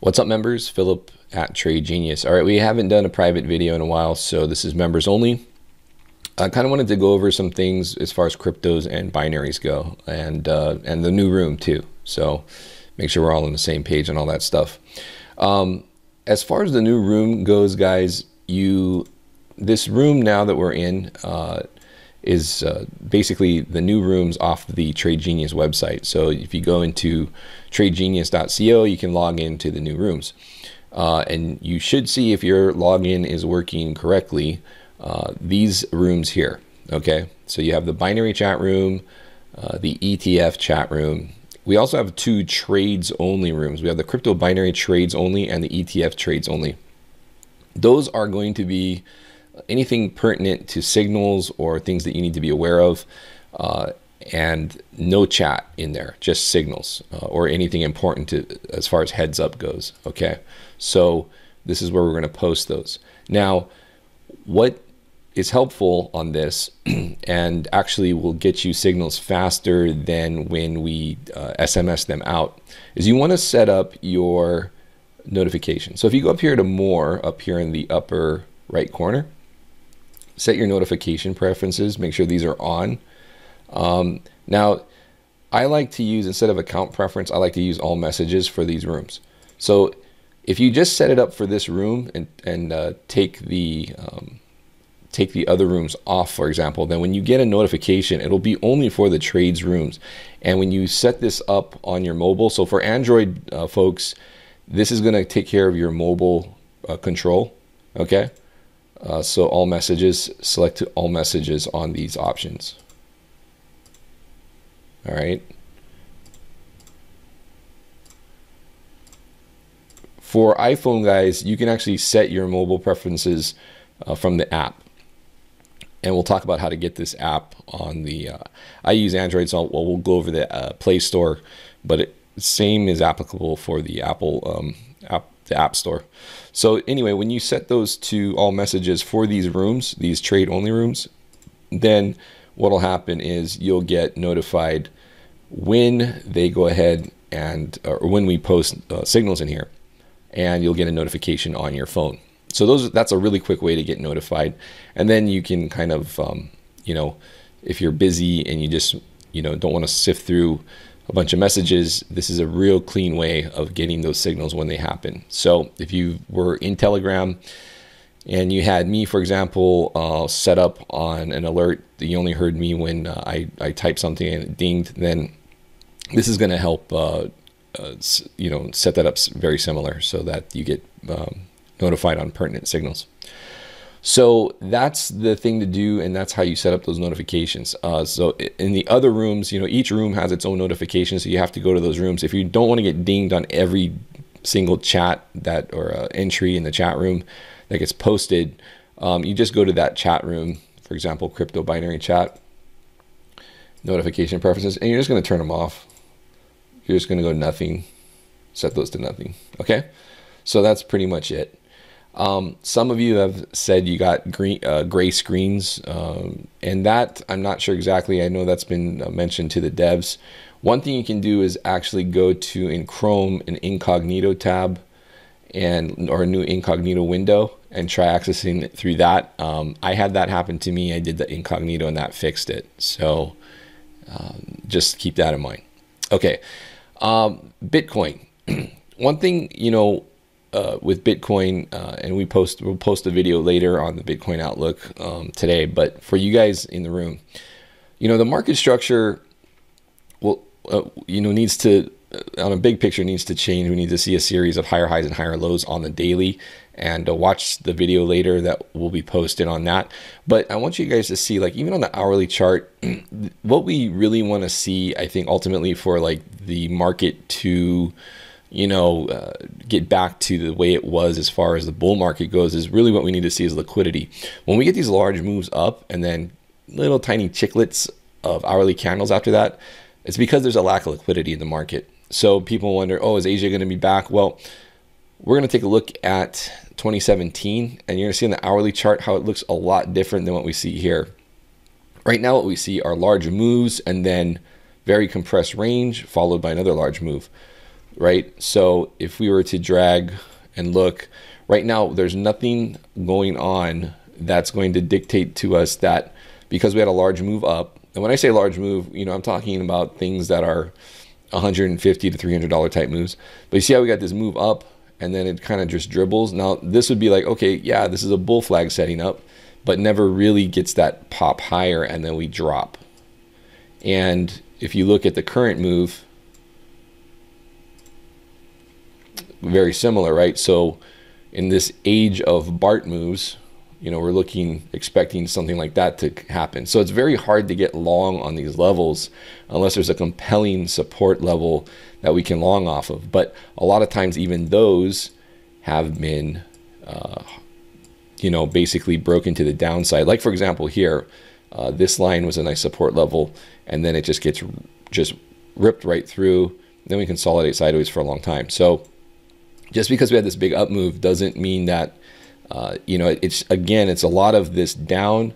What's up, members? Philip at Trade Genius. All right, we haven't done a private video in a while, so this is members only. I kind of wanted to go over some things as far as cryptos and binaries go, and the new room too. So make sure we're all on the same page and all that stuff. As far as the new room goes, guys, this room now that we're in is basically the new rooms off the Trade Genius website. So if you go into tradegenius.co, you can log into the new rooms. And you should see, if your login is working correctly, these rooms here. Okay, so you have the binary chat room, the ETF chat room. We also have two trades only rooms. We have the crypto binary trades only and the ETF trades only. Those are going to be anything pertinent to signals or things that you need to be aware of, and no chat in there, just signals or anything important to as far as heads up goes. Okay, so this is where we're going to post those. Now, what is helpful on this and actually will get you signals faster than when we SMS them out is you want to set up your notification. So if you go up here to more, up here in the upper right corner, set your notification preferences, make sure these are on. Now, I like to use, instead of account preference, I like to use all messages for these rooms. So if you just set it up for this room and take the other rooms off, for example, then when you get a notification, it'll be only for the trades rooms. And when you set this up on your mobile, so for Android folks, this is going to take care of your mobile control. Okay. So all messages, select all messages on these options. All right. For iPhone, guys, you can actually set your mobile preferences from the app. And we'll talk about how to get this app on the, I use Android, so we'll go over the Play Store, but same is applicable for the Apple the App Store. So anyway, when you set those to all messages for these rooms, these trade only rooms, then what'll happen is you'll get notified when they go ahead and, or when we post signals in here, and you'll get a notification on your phone. So that's a really quick way to get notified. And then you can kind of, you know, if you're busy and you just, you know, don't want to sift through a bunch of messages, this is a real clean way of getting those signals when they happen. So if you were in Telegram and you had me, for example, set up on an alert that you only heard me when I typed something and it dinged, then this is going to help, you know, set that up very similar so that you get notified on pertinent signals. So that's the thing to do, and that's how you set up those notifications. So in the other rooms, you know, each room has its own notification, so you have to go to those rooms. If you don't want to get dinged on every single chat that or entry in the chat room that gets posted, you just go to that chat room, for example, crypto binary chat, notification preferences, and you're just going to turn them off. You're just going to go nothing, set those to nothing. Okay, so that's pretty much it. Some of you have said you got gray screens, and that I'm not sure exactly. I know that's been mentioned to the devs. One thing you can do is actually go to, in Chrome, an incognito tab or a new incognito window and try accessing it through that. I had that happen to me. I did the incognito and that fixed it. So just keep that in mind. Okay, Bitcoin. One thing, you know, with Bitcoin, and we'll post a video later on the Bitcoin outlook today, but for you guys in the room, you know, the market structure will, you know, needs to, on a big picture, needs to change. We need to see a series of higher highs and higher lows on the daily, and watch the video later that will be posted on that. But I want you guys to see, like, even on the hourly chart, what we really want to see, I think, ultimately for like the market to, you know, get back to the way it was as far as the bull market goes, is really what we need to see is liquidity. When we get these large moves up and then little tiny chiclets of hourly candles after that, it's because there's a lack of liquidity in the market. So people wonder, oh, is Asia going to be back? Well, we're going to take a look at 2017, and you're going to see on the hourly chart how it looks a lot different than what we see here. Right now, what we see are large moves and then very compressed range followed by another large move. right? So if we were to drag and look right now, there's nothing going on that's going to dictate to us that because we had a large move up. And when I say large move, you know, I'm talking about things that are $150 to $300 type moves. But you see how we got this move up and then it kind of just dribbles. Now this would be like, okay, yeah, this is a bull flag setting up, but never really gets that pop higher, and then we drop. And if you look at the current move, very similar, right? So in this age of BART moves, you know, we're expecting something like that to happen. So it's very hard to get long on these levels unless there's a compelling support level that we can long off of. But a lot of times even those have been, you know, basically broken to the downside. Like for example here, this line was a nice support level, and then it just gets ripped right through. Then we consolidate sideways for a long time. So just because we had this big up move doesn't mean that, you know, it's a lot of this down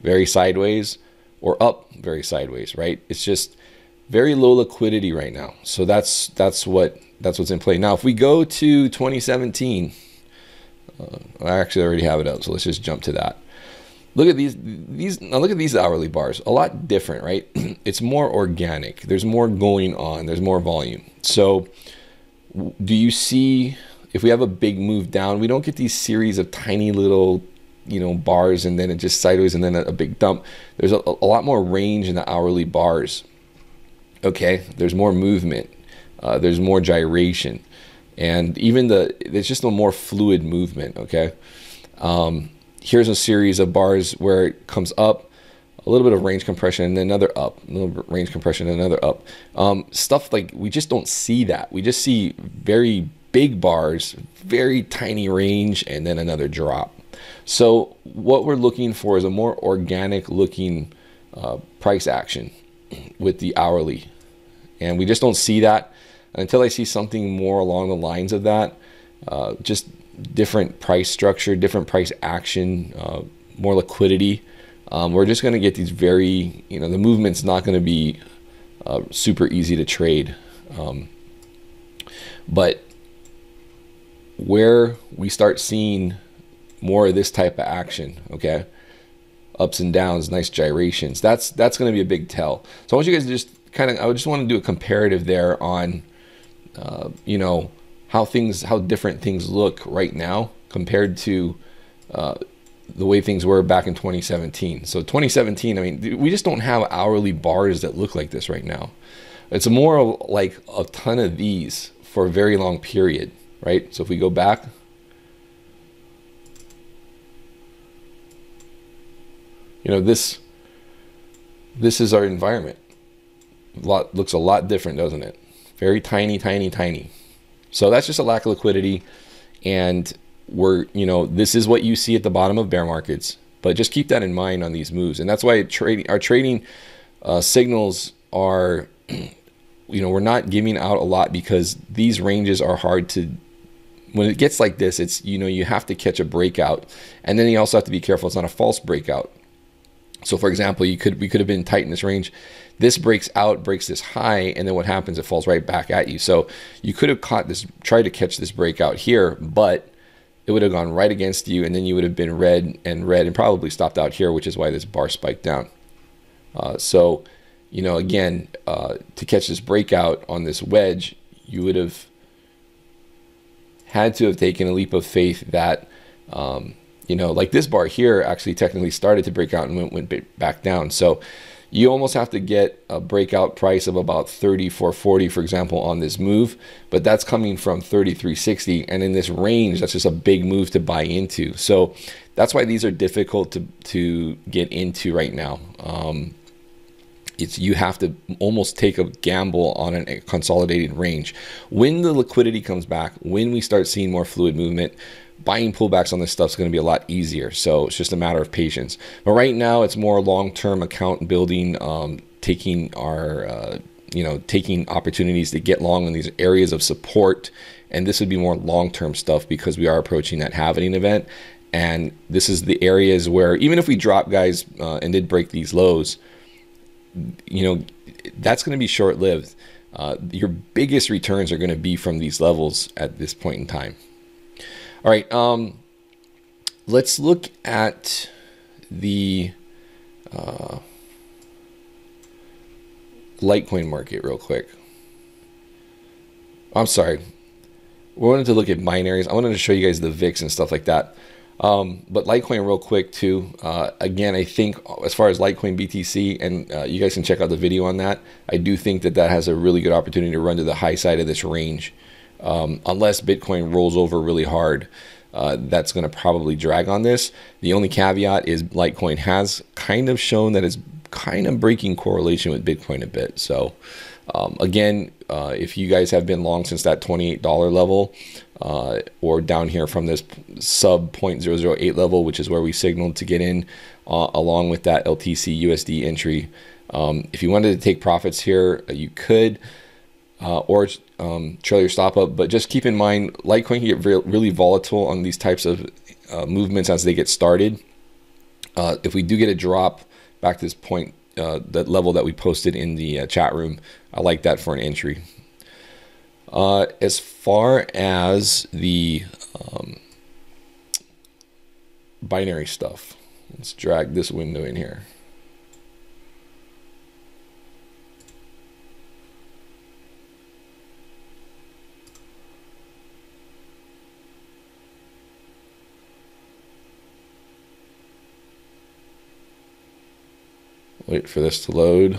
very sideways or up very sideways, right? It's just very low liquidity right now. So that's what's in play. Now, if we go to 2017, I actually already have it up, so let's just jump to that. Look at these now look at these hourly bars. A lot different, right? It's more organic. There's more going on. There's more volume. So do you see, if we have a big move down, we don't get these series of tiny little, you know, bars and then it just sideways and then a big dump. There's a lot more range in the hourly bars. Okay, there's more movement. There's more gyration, and even there's just a more fluid movement. Okay, here's a series of bars where it comes up, a little bit of range compression, and then another up, a little bit of range compression, and another up. Stuff like we just don't see that. We just see very big bars, very tiny range, and then another drop. So what we're looking for is a more organic looking price action with the hourly, and we just don't see that until I see something more along the lines of that. Just different price structure, different price action, more liquidity. We're just going to get these very, you know, the movement's not going to be super easy to trade. But where we start seeing more of this type of action, okay, ups and downs, nice gyrations, that's going to be a big tell. So I want you guys to just I just want to do a comparative there on, you know, how different things look right now compared to the way things were back in 2017. So 2017, I mean, we just don't have hourly bars that look like this right now. It's more like a ton of these for a very long period, right? So if we go back, you know, this is our environment. Looks a lot different, doesn't it? Very tiny, tiny, tiny. So that's just a lack of liquidity, and you know, this is what you see at the bottom of bear markets. But just keep that in mind on these moves, and that's why our trading signals are, you know, we're not giving out a lot because these ranges are hard to. When it gets like this, it's, you know, you have to catch a breakout, and then you also have to be careful it's not a false breakout. So for example, we could have been tight in this range. This breaks out, breaks this high, and then what happens? It falls right back at you. So you could have tried to catch this breakout here, but it would have gone right against you, and then you would have been red and probably stopped out here, which is why this bar spiked down. So, you know, again, to catch this breakout on this wedge, you would have had to have taken a leap of faith that, you know, like this bar here actually technically started to break out and went back down. So you almost have to get a breakout price of about 34.40, for example, on this move, but that's coming from 33.60, and in this range, that's just a big move to buy into. So that's why these are difficult to get into right now. You have to almost take a gamble on a consolidated range. When the liquidity comes back, when we start seeing more fluid movement, buying pullbacks on this stuff is going to be a lot easier. So it's just a matter of patience. But right now, it's more long-term account building, taking opportunities to get long in these areas of support. And this would be more long-term stuff because we are approaching that halvening event. And this is the areas where even if we drop, guys, and did break these lows, you know, that's going to be short-lived. your biggest returns are going to be from these levels at this point in time. All right, let's look at the Litecoin market real quick. I'm sorry. We wanted to look at binaries. I wanted to show you guys the VIX and stuff like that. But Litecoin real quick too. Again, I think as far as Litecoin BTC, and you guys can check out the video on that, I do think that that has a really good opportunity to run to the high side of this range. Unless Bitcoin rolls over really hard, that's going to probably drag on this. The only caveat is Litecoin has kind of shown that it's kind of breaking correlation with Bitcoin a bit. So again, if you guys have been long since that $28 level, or down here from this sub 0.008 level, which is where we signaled to get in, along with that LTC USD entry, if you wanted to take profits here, you could, or trail your stop up. But just keep in mind, Litecoin can get really volatile on these types of movements as they get started. If we do get a drop back to this point, that level that we posted in the chat room, I like that for an entry. As far as the binary stuff, let's drag this window in here. Wait for this to load.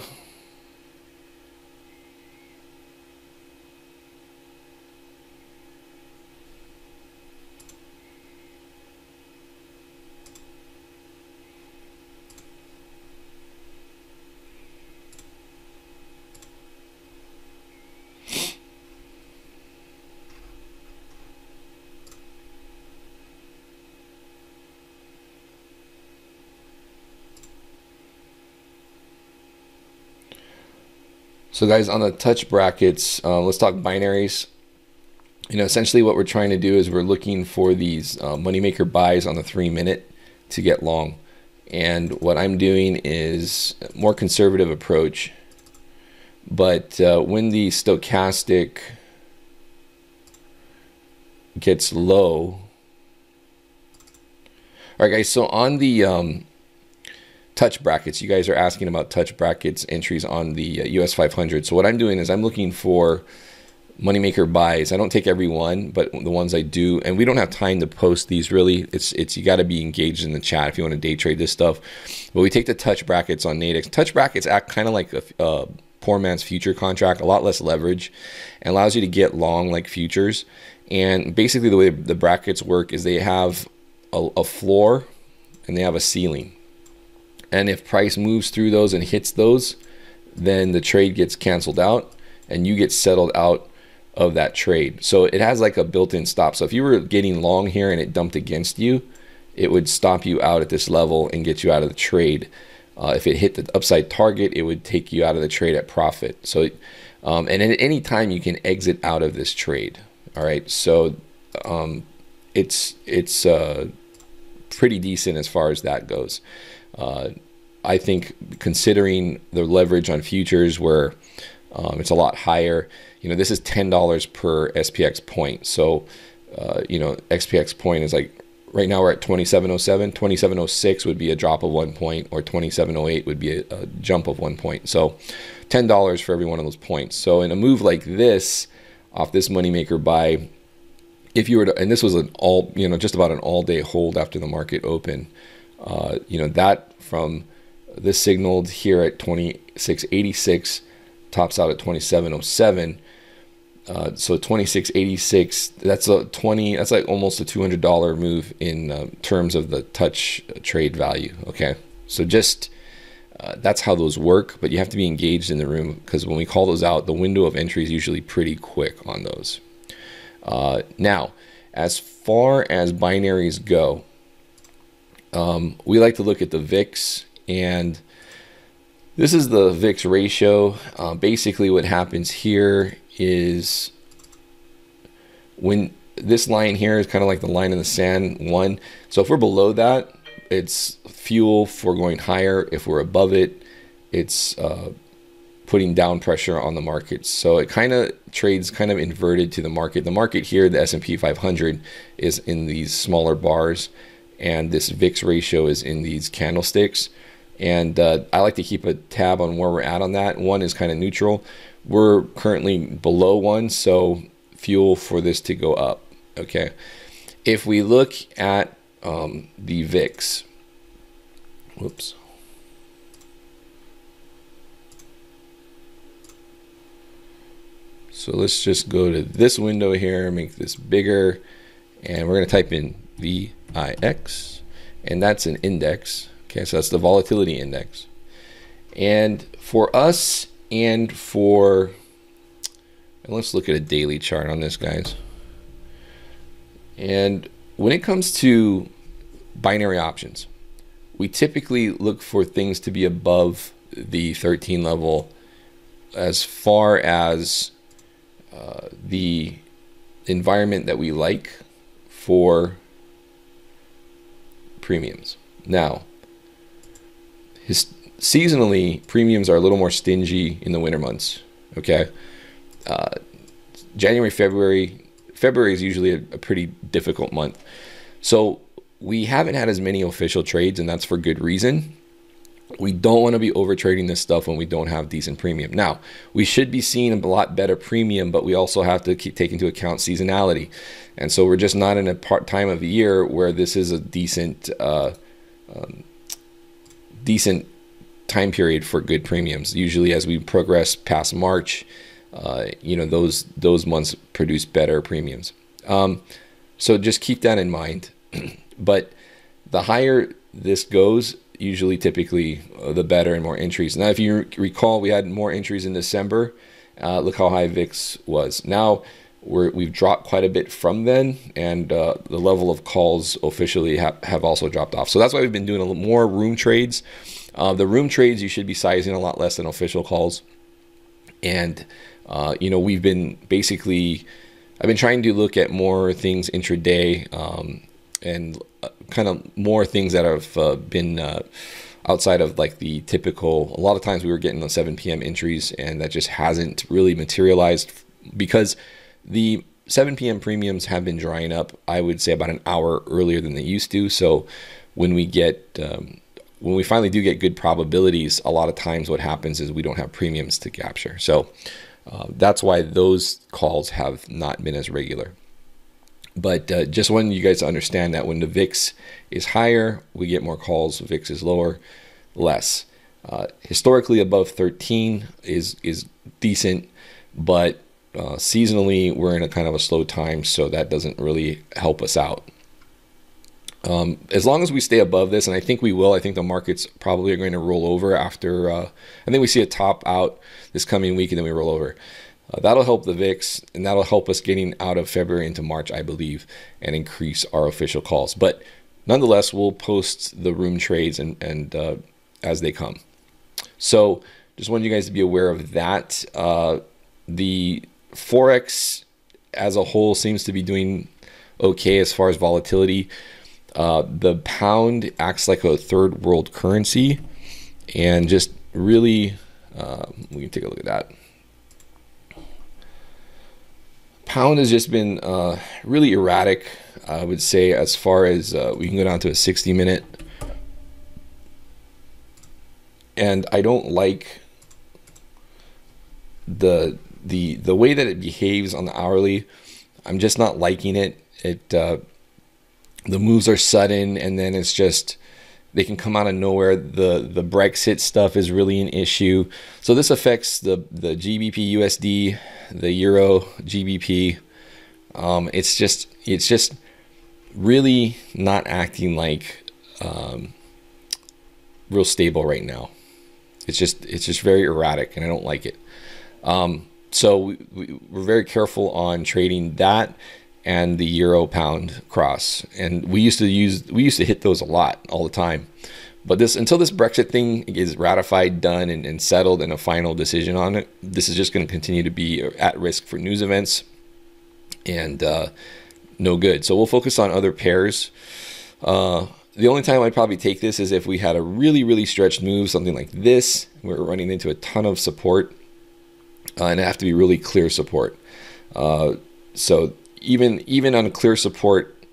So guys, on the touch brackets, let's talk binaries. You know, essentially what we're trying to do is we're looking for these moneymaker buys on the 3-minute to get long. And what I'm doing is a more conservative approach. But when the stochastic gets low, all right guys, so on the touch brackets, you guys are asking about touch brackets entries on the US 500. So what I'm doing is I'm looking for moneymaker buys. I don't take every one, but the ones I do, and we don't have time to post these really. It's you got to be engaged in the chat if you want to day trade this stuff. But we take the touch brackets on Nadex. Touch brackets act kind of like a poor man's future contract, a lot less leverage, and allows you to get long like futures. And basically the way the brackets work is they have a floor and they have a ceiling. And if price moves through those and hits those, then the trade gets canceled out and you get settled out of that trade. So it has like a built-in stop. So if you were getting long here and it dumped against you, it would stop you out at this level and get you out of the trade. If it hit the upside target, it would take you out of the trade at profit. So, and at any time you can exit out of this trade. All right. So it's pretty decent as far as that goes. I think considering the leverage on futures where it's a lot higher, you know, this is $10 per SPX point. So, you know, SPX point is like, right now we're at 2707, 2706 would be a drop of 1 point, or 2708 would be a jump of 1 point. So $10 for every one of those points. So in a move like this, off this moneymaker buy, if you were to, and this was an all, you know, just about an all day hold after the market open, you know, that from this signaled here at 2686 tops out at 2707. So 2686, that's like almost a $200 move in terms of the touch trade value. Okay, so just that's how those work, but you have to be engaged in the room, because when we call those out, the window of entry is usually pretty quick on those. Now, as far as binaries go, we like to look at the VIX, and this is the VIX ratio. Basically what happens here is when this line here is kind of like the line in the sand one. So if we're below that, it's fuel for going higher. If we're above it, it's putting down pressure on the markets. So it kind of trades kind of inverted to the market. The market here, the S&P 500, is in these smaller bars, and this VIX ratio is in these candlesticks. And I like to keep a tab on where we're at on that. One is kind of neutral. We're currently below one, so fuel for this to go up. Okay. If we look at the VIX, whoops. So let's just go to this window here, make this bigger, and we're going to type in VIX, and that's an index. Okay, so that's the volatility index. And for us and let's look at a daily chart on this, guys. And when it comes to binary options, we typically look for things to be above the 13 level as far as the environment that we like for premiums. Now, seasonally, premiums are a little more stingy in the winter months. Okay, January, February is usually a pretty difficult month. So we haven't had as many official trades, and that's for good reason. We don't want to be over trading this stuff when we don't have decent premium. Now, we should be seeing a lot better premium, but we also have to take into account seasonality. And so we're just not in a time of the year where this is a decent decent time period for good premiums. Usually as we progress past March, those months produce better premiums. So just keep that in mind. But the higher this goes, typically the better and more entries. Now, if you recall, we had more entries in December. Look how high VIX was. Now we've dropped quite a bit from then, and the level of calls officially have also dropped off. So that's why we've been doing a little more room trades. The room trades, you should be sizing a lot less than official calls. And we've been I've been trying to look at more things intraday, and kind of more things that have been outside of like the typical. A lot of times we were getting the 7 p.m. entries, and that just hasn't really materialized because the 7 p.m. premiums have been drying up, I would say, about an hour earlier than they used to. So when we finally do get good probabilities, a lot of times what happens is we don't have premiums to capture. So that's why those calls have not been as regular. But just wanted you guys to understand that when the VIX is higher, we get more calls. VIX is lower, less. Historically, above 13 is decent, but seasonally, we're in a kind of a slow time, so that doesn't really help us out. As long as we stay above this, and I think we will, I think the markets probably are going to roll over after, I think we see a top out this coming week, and then we roll over. That'll help the VIX, and that'll help us getting out of February into March, I believe, and increase our official calls. But nonetheless, we'll post the room trades and as they come. So just wanted you guys to be aware of that. The Forex as a whole seems to be doing okay as far as volatility. The pound acts like a third world currency, and just really, we can take a look at that. Pound has just been really erratic, I would say, as far as we can go down to a 60-minute. And I don't like the way that it behaves on the hourly. I'm just not liking it. The moves are sudden, and then it's just they can come out of nowhere. The Brexit stuff is really an issue. So this affects the GBP USD, the Euro GBP. It's just really not acting like real stable right now. It's just very erratic, and I don't like it. So we're very careful on trading that and the euro pound cross, and we used to hit those a lot all the time. But until this Brexit thing is ratified, done, and settled, and a final decision on it, this is just going to continue to be at risk for news events, and no good. So we'll focus on other pairs. The only time I'd probably take this is if we had a really, really stretched move, something like this. We're running into a ton of support, and it have to be really clear support. So even on clear support,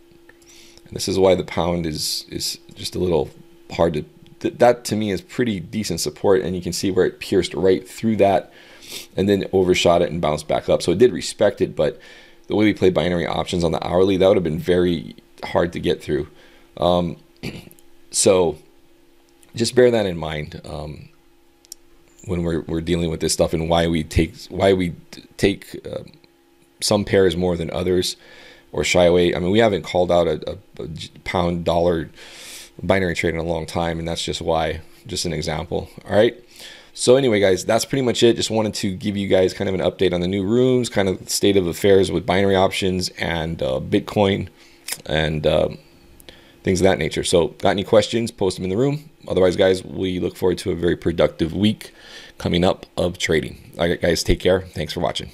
and this is why the pound is just a little hard to. That to me is pretty decent support, and you can see where it pierced right through that, and then overshot it and bounced back up. So it did respect it, but the way we play binary options on the hourly, that would have been very hard to get through. So just bear that in mind when we're dealing with this stuff, and why we take some pairs more than others, or shy away. I mean, we haven't called out a pound dollar binary trade in a long time, and that's just why. Just an example. All right. So anyway, guys, that's pretty much it. Just wanted to give you guys kind of an update on the new rooms, kind of state of affairs with binary options and Bitcoin and things of that nature. So got any questions, post them in the room. Otherwise, guys, we look forward to a very productive week coming up of trading. All right, guys, take care. Thanks for watching.